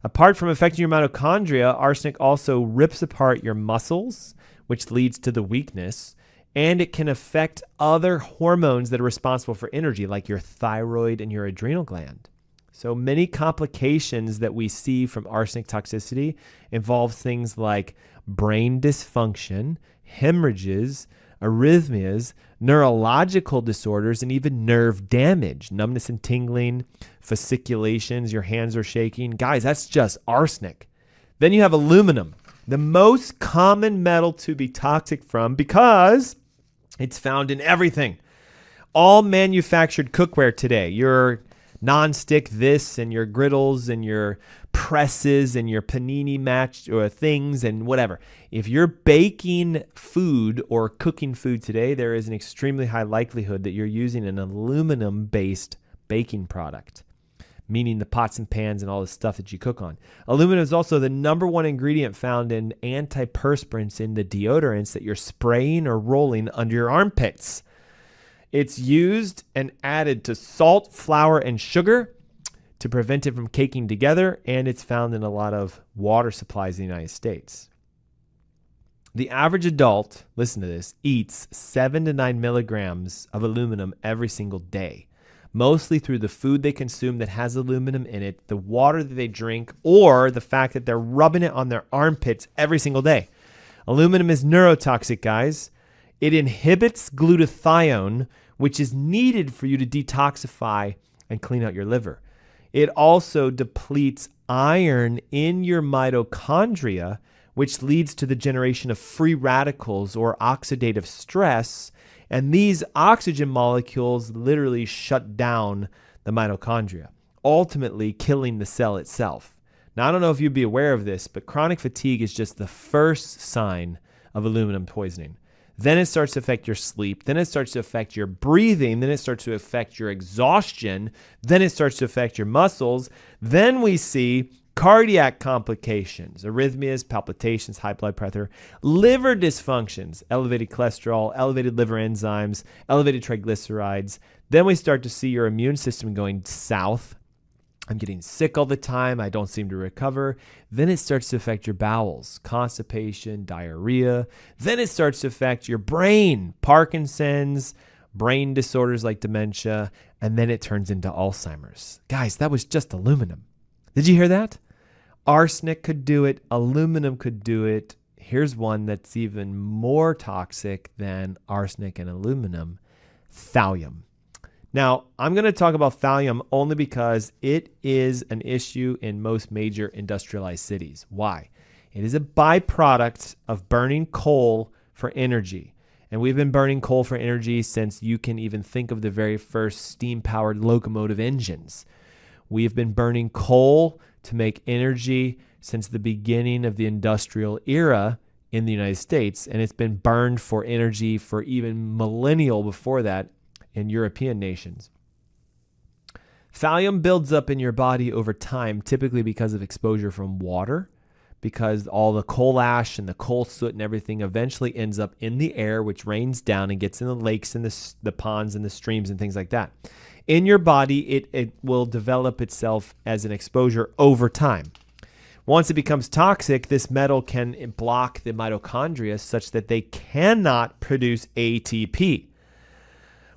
Apart from affecting your mitochondria, arsenic also rips apart your muscles, which leads to the weakness, and it can affect other hormones that are responsible for energy, like your thyroid and your adrenal gland. So many complications that we see from arsenic toxicity involve things like brain dysfunction, hemorrhages, arrhythmias, neurological disorders, and even nerve damage, numbness and tingling, fasciculations, your hands are shaking. Guys, that's just arsenic. Then you have aluminum, the most common metal to be toxic from because it's found in everything. All manufactured cookware today, your non-stick this and your griddles and your presses and your panini match or things and whatever. If you're baking food or cooking food today, there is an extremely high likelihood that you're using an aluminum-based baking product. meaning the pots and pans and all the stuff that you cook on. Aluminum is also the number one ingredient found in antiperspirants in the deodorants that you're spraying or rolling under your armpits. It's used and added to salt, flour, and sugar to prevent it from caking together, and it's found in a lot of water supplies in the United States. The average adult, listen to this, eats 7 to 9 milligrams of aluminum every single day, mostly through the food they consume that has aluminum in it, the water that they drink, or the fact that they're rubbing it on their armpits every single day. Aluminum is neurotoxic, guys. It inhibits glutathione, which is needed for you to detoxify and clean out your liver. It also depletes iron in your mitochondria, which leads to the generation of free radicals or oxidative stress. And these oxygen molecules literally shut down the mitochondria, ultimately killing the cell itself. Now, I don't know if you'd be aware of this, but chronic fatigue is just the first sign of aluminum poisoning. Then it starts to affect your sleep. Then it starts to affect your breathing. Then it starts to affect your exhaustion. Then it starts to affect your muscles. Then we see cardiac complications, arrhythmias, palpitations, high blood pressure, liver dysfunctions, elevated cholesterol, elevated liver enzymes, elevated triglycerides. Then we start to see your immune system going south. I'm getting sick all the time. I don't seem to recover. Then it starts to affect your bowels, constipation, diarrhea. Then it starts to affect your brain, Parkinson's, brain disorders like dementia, and then it turns into Alzheimer's. Guys, that was just aluminum. Did you hear that? Arsenic could do it. Aluminum could do it. Here's one that's even more toxic than arsenic and aluminum, thallium. Now, I'm going to talk about thallium only because it is an issue in most major industrialized cities. Why? It is a byproduct of burning coal for energy. And we've been burning coal for energy since you can even think of the very first steam-powered locomotive engines. We've been burning coal to make energy since the beginning of the industrial era in the United States. And it's been burned for energy for even millennial before that in European nations. Thallium builds up in your body over time, typically because of exposure from water, because all the coal ash and the coal soot and everything eventually ends up in the air, which rains down and gets in the lakes and the ponds and the streams and things like that. In your body, it will develop itself as an exposure over time. Once it becomes toxic, this metal can block the mitochondria such that they cannot produce ATP.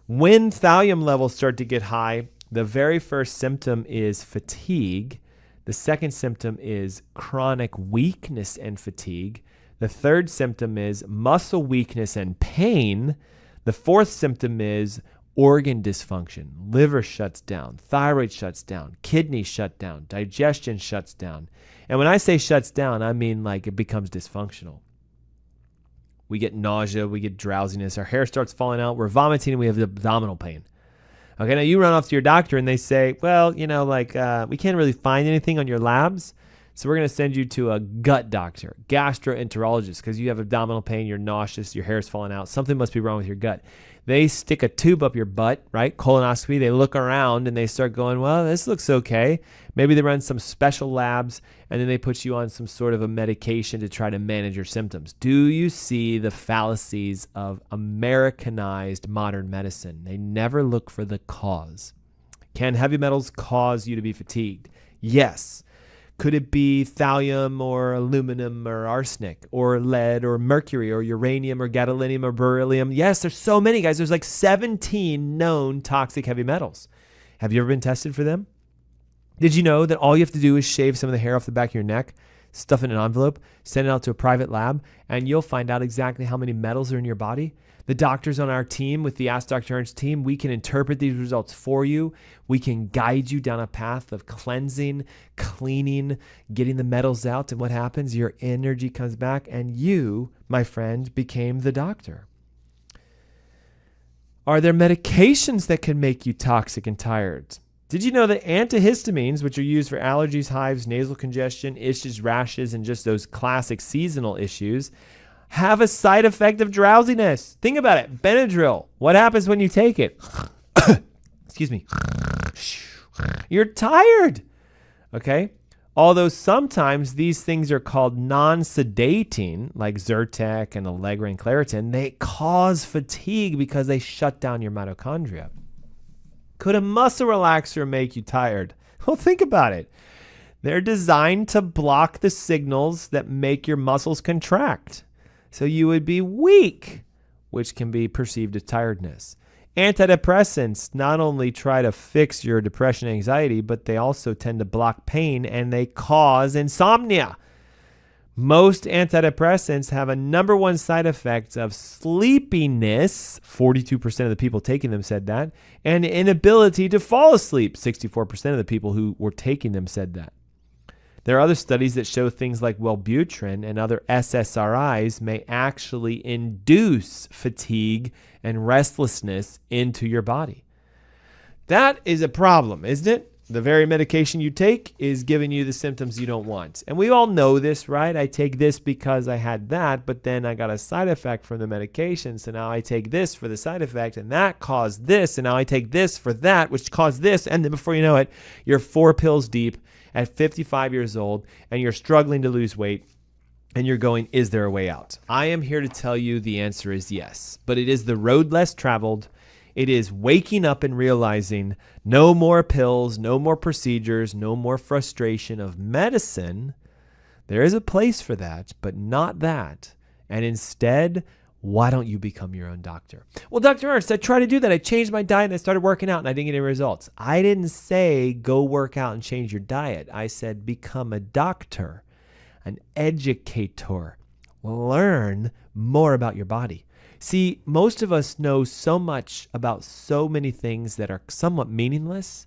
When thallium levels start to get high, the very first symptom is fatigue. The second symptom is chronic weakness and fatigue. The third symptom is muscle weakness and pain. The fourth symptom is organ dysfunction. Liver shuts down, thyroid shuts down, kidneys shut down, digestion shuts down. And when I say shuts down, I mean like it becomes dysfunctional. We get nausea, we get drowsiness, our hair starts falling out, we're vomiting, and we have abdominal pain. Okay, now you run off to your doctor and they say, well, we can't really find anything on your labs, so we're going to send you to a gut doctor, gastroenterologist, because you have abdominal pain, you're nauseous, your hair's falling out, something must be wrong with your gut. They stick a tube up your butt, right? Colonoscopy. They look around and they start going, well, this looks okay. Maybe they run some special labs and then they put you on some sort of a medication to try to manage your symptoms. Do you see the fallacies of Americanized modern medicine? They never look for the cause. Can heavy metals cause you to be fatigued? Yes. Could it be thallium or aluminum or arsenic or lead or mercury or uranium or gadolinium or beryllium? Yes, there's so many, guys. There's like 17 known toxic heavy metals. Have you ever been tested for them? Did you know that all you have to do is shave some of the hair off the back of your neck, stuff it in an envelope, send it out to a private lab, and you'll find out exactly how many metals are in your body? The doctors on our team, with the Ask Dr. Ernst team, we can interpret these results for you. We can guide you down a path of cleansing, cleaning, getting the metals out. And what happens? Your energy comes back and you, my friend, became the doctor. Are there medications that can make you toxic and tired? Did you know that antihistamines, which are used for allergies, hives, nasal congestion, issues, rashes, and just those classic seasonal issues, have a side effect of drowsiness? Think about it. Benadryl. What happens when you take it? Excuse me. You're tired. Okay? Although sometimes these things are called non-sedating, like Zyrtec and Allegra and Claritin, they cause fatigue because they shut down your mitochondria. Could a muscle relaxer make you tired? Well, think about it. They're designed to block the signals that make your muscles contract. So you would be weak, which can be perceived as tiredness. Antidepressants not only try to fix your depression and anxiety, but they also tend to block pain and they cause insomnia. Most antidepressants have a number one side effect of sleepiness. 42% of the people taking them said that. And inability to fall asleep. 64% of the people who were taking them said that. There are other studies that show things like Wellbutrin and other SSRIs may actually induce fatigue and restlessness into your body. That is a problem, isn't it? The very medication you take is giving you the symptoms you don't want. And we all know this, right? I take this because I had that, but then I got a side effect from the medication. So now I take this for the side effect, and that caused this. And now I take this for that, which caused this. And then before you know it, you're 4 pills deep at 55 years old, and you're struggling to lose weight, and you're going, is there a way out? I am here to tell you the answer is yes, but it is the road less traveled. It is waking up and realizing no more pills, no more procedures, no more frustration of medicine. There is a place for that, but not that. And instead, why don't you become your own doctor? Well, Dr. Ernst, I tried to do that. I changed my diet and I started working out and I didn't get any results. I didn't say go work out and change your diet. I said become a doctor, an educator. Learn more about your body. See, most of us know so much about so many things that are somewhat meaningless,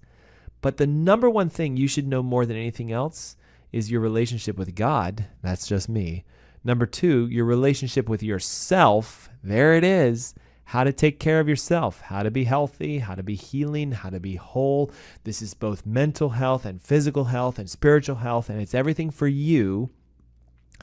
but the number one thing you should know more than anything else is your relationship with God. That's just me. Number 2, your relationship with yourself. There it is. How to take care of yourself, how to be healthy, how to be healing, how to be whole. This is both mental health and physical health and spiritual health, and it's everything for you.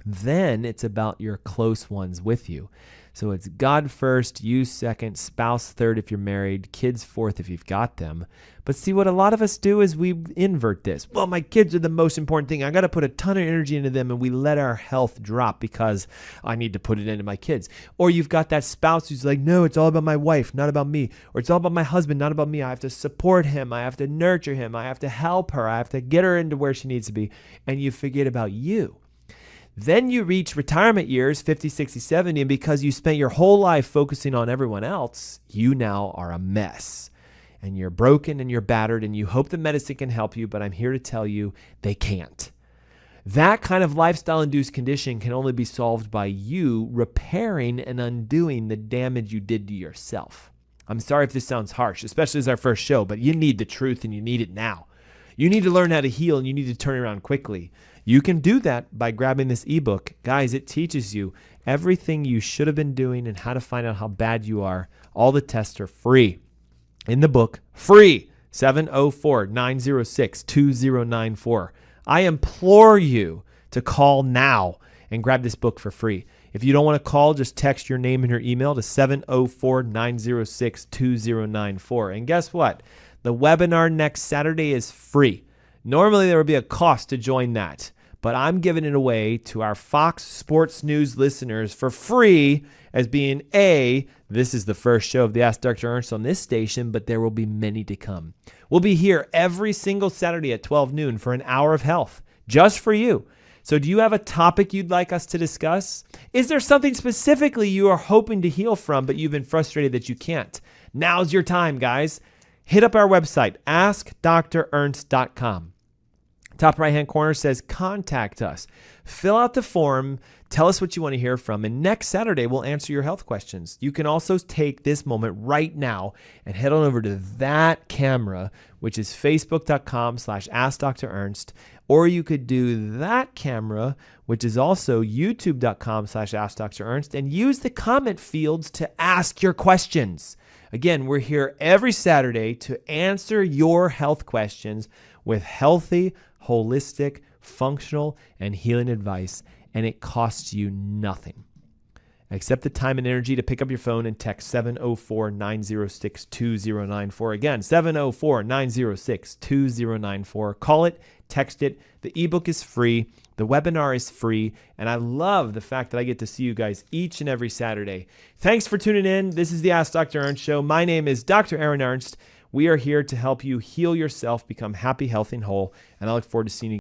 Then it's about your close ones with you. So it's God first, you second, spouse third if you're married, kids fourth if you've got them. But see, what a lot of us do is we invert this. Well, my kids are the most important thing. I got to put a ton of energy into them, and we let our health drop because I need to put it into my kids. Or you've got that spouse who's like, no, it's all about my wife, not about me. Or it's all about my husband, not about me. I have to support him. I have to nurture him. I have to help her. I have to get her into where she needs to be. And you forget about you. Then you reach retirement years, 50, 60, 70, and because you spent your whole life focusing on everyone else, you now are a mess. And you're broken and you're battered, and you hope the medicine can help you, but I'm here to tell you they can't. That kind of lifestyle-induced condition can only be solved by you repairing and undoing the damage you did to yourself. I'm sorry if this sounds harsh, especially as our first show, but you need the truth and you need it now. You need to learn how to heal, and you need to turn it around quickly. You can do that by grabbing this ebook. Guys, it teaches you everything you should have been doing and how to find out how bad you are. All the tests are free. In the book, free, 704-906-2094. I implore you to call now and grab this book for free. If you don't want to call, just text your name and your email to 704-906-2094. And guess what? The webinar next Saturday is free. Normally, there would be a cost to join that, but I'm giving it away to our Fox Sports News listeners for free as being this is the first show of the Ask Dr. Ernst on this station, but there will be many to come. We'll be here every single Saturday at 12 noon for an hour of health, just for you. So do you have a topic you'd like us to discuss? Is there something specifically you are hoping to heal from, but you've been frustrated that you can't? Now's your time, guys. Hit up our website, askdrernst.com. Top right-hand corner says contact us. Fill out the form. Tell us what you want to hear from. And next Saturday, we'll answer your health questions. You can also take this moment right now and head on over to that camera, which is facebook.com/AskDrErnst. Or you could do that camera, which is also youtube.com/AskDrErnst, and use the comment fields to ask your questions. Again, we're here every Saturday to answer your health questions with healthy, holistic, functional, and healing advice, and it costs you nothing. accept the time and energy to pick up your phone and text 704-906-2094. Again, 704-906-2094. Call it, text it. The ebook is free. The webinar is free. And I love the fact that I get to see you guys each and every Saturday. Thanks for tuning in. This is the Ask Dr. Ernst Show. My name is Dr. Aaron Ernst. We are here to help you heal yourself, become happy, healthy, and whole. And I look forward to seeing you